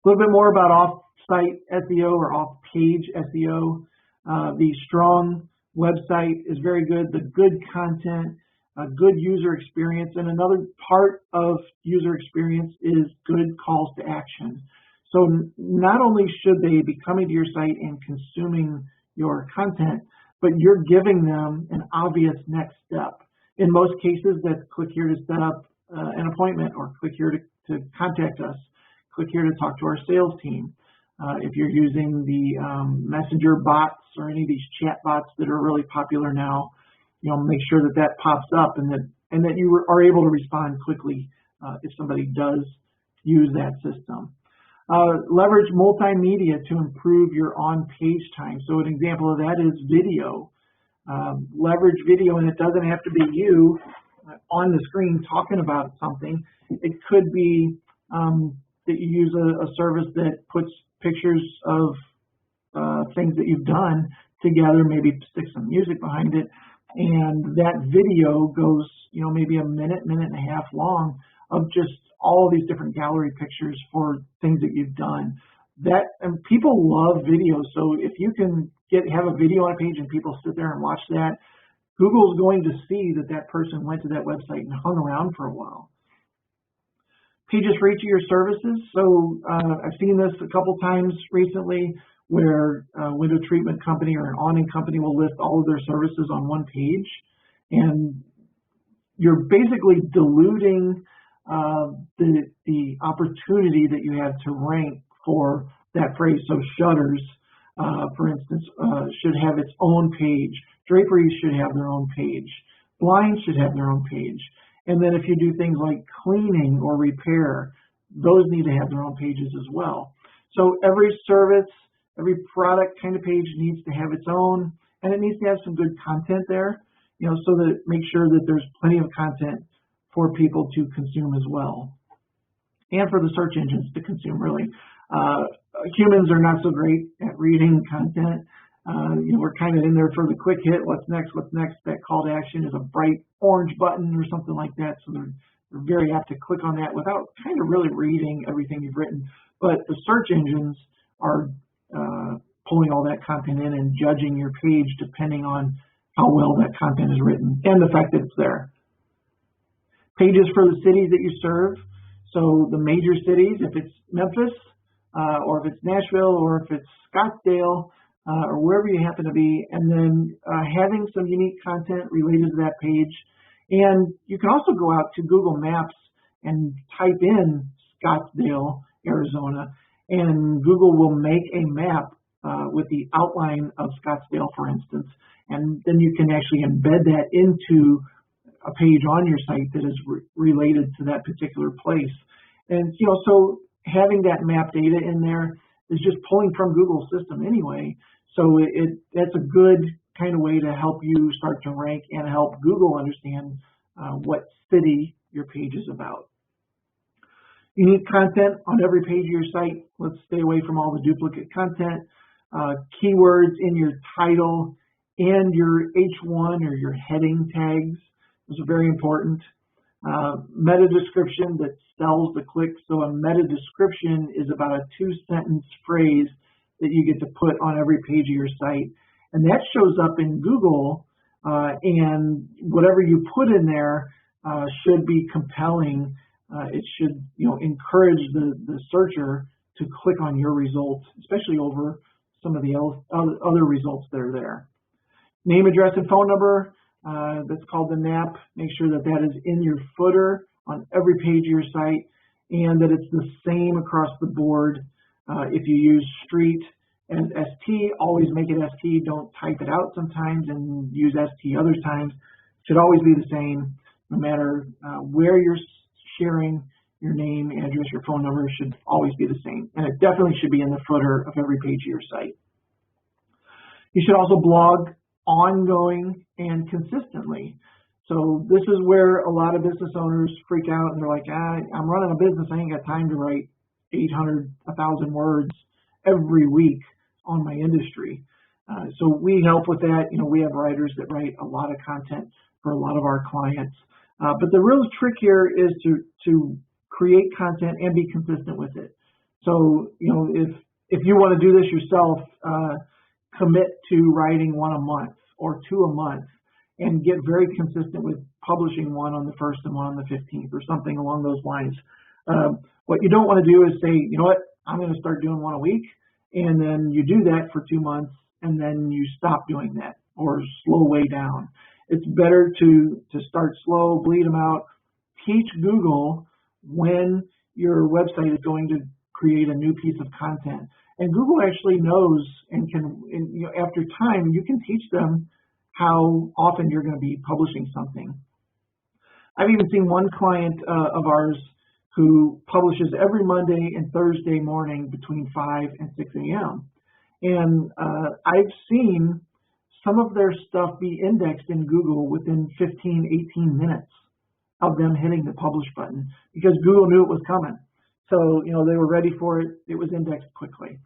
A little bit more about off-site SEO or off-page SEO. The strong website is very good. The good content, a good user experience, and another part of user experience is good calls to action. So not only should they be coming to your site and consuming your content, but you're giving them an obvious next step. In most cases, that's click here to set up an appointment, or click here to contact us, click here to talk to our sales team. If you're using the messenger bots or any of these chat bots that are really popular now, make sure that that pops up and that you are able to respond quickly if somebody does use that system. Leverage multimedia to improve your on-page time. So an example of that is video. Leverage video, and it doesn't have to be you on the screen talking about something. It could be that you use a service that puts pictures of things that you've done together, maybe stick some music behind it, and that video goes, maybe a minute and a half long of just all these different gallery pictures for things that you've done. And people love videos, so if you can have a video on a page and people sit there and watch that, Google's going to see that person went to that website and hung around for a while. Pages for each of your services. So I've seen this a couple times recently where a window treatment company or an awning company will list all of their services on one page, and you're basically diluting the opportunity that you have to rank for that phrase. So shutters, for instance, should have its own page. Draperies should have their own page. Blinds should have their own page. And then if you do things like cleaning or repair, those need to have their own pages as well. So every service, every product kind of page needs to have its own, and it needs to have some good content there, so that make sure that there's plenty of content for people to consume as well, and for the search engines to consume, really. Humans are not so great at reading content. We're kind of in there for the quick hit. What's next? That call to action is a bright orange button or something like that. So they're very apt to click on that without kind of really reading everything you've written. But the search engines are pulling all that content in and judging your page depending on how well that content is written and the fact that it's there. Pages for the cities that you serve. So the major cities, if it's Memphis, or if it's Nashville, or if it's Scottsdale, or wherever you happen to be, and then having some unique content related to that page. And you can also go out to Google Maps and type in Scottsdale, Arizona, and Google will make a map with the outline of Scottsdale, for instance, and then you can actually embed that into a page on your site that is related to that particular place. And so having that map data in there is just pulling from Google's system anyway. So that's a good kind of way to help you start to rank and help Google understand what city your page is about. Unique content on every page of your site. Let's stay away from all the duplicate content. Keywords in your title and your H1 or your heading tags. Those are very important. Meta description that sells the click. So a meta description is about a 2-sentence phrase that you get to put on every page of your site. And that shows up in Google, and whatever you put in there should be compelling. It should encourage the searcher to click on your results, especially over some of the other results that are there. Name, address, and phone number. That's called the NAP. Make sure that is in your footer on every page of your site, and that it's the same across the board. If you use street and ST, always make it ST. Don't type it out sometimes and use ST other times. It should always be the same, no matter where you're sharing. Your name, address, your phone number should always be the same, and it definitely should be in the footer of every page of your site. You should also blog ongoing and consistently. So this is where a lot of business owners freak out and they're like, I'm running a business, I ain't got time to write 800, 1,000 words every week on my industry. So we help with that. We have writers that write a lot of content for a lot of our clients. But the real trick here is to create content and be consistent with it. So, if you want to do this yourself, commit to writing one a month or two a month, and get very consistent with publishing one on the 1st and one on the 15th or something along those lines. What you don't want to do is say, you know what, I'm going to start doing one a week, and then you do that for 2 months, and then you stop doing that or slow way down. It's better to start slow, bleed them out, teach Google when your website is going to create a new piece of content. And Google actually knows and can, after time, you can teach them how often you're going to be publishing something. I've even seen one client of ours who publishes every Monday and Thursday morning between 5 and 6 a.m. And I've seen some of their stuff be indexed in Google within 15, 18 minutes of them hitting the publish button, because Google knew it was coming. So, they were ready for it. It was indexed quickly.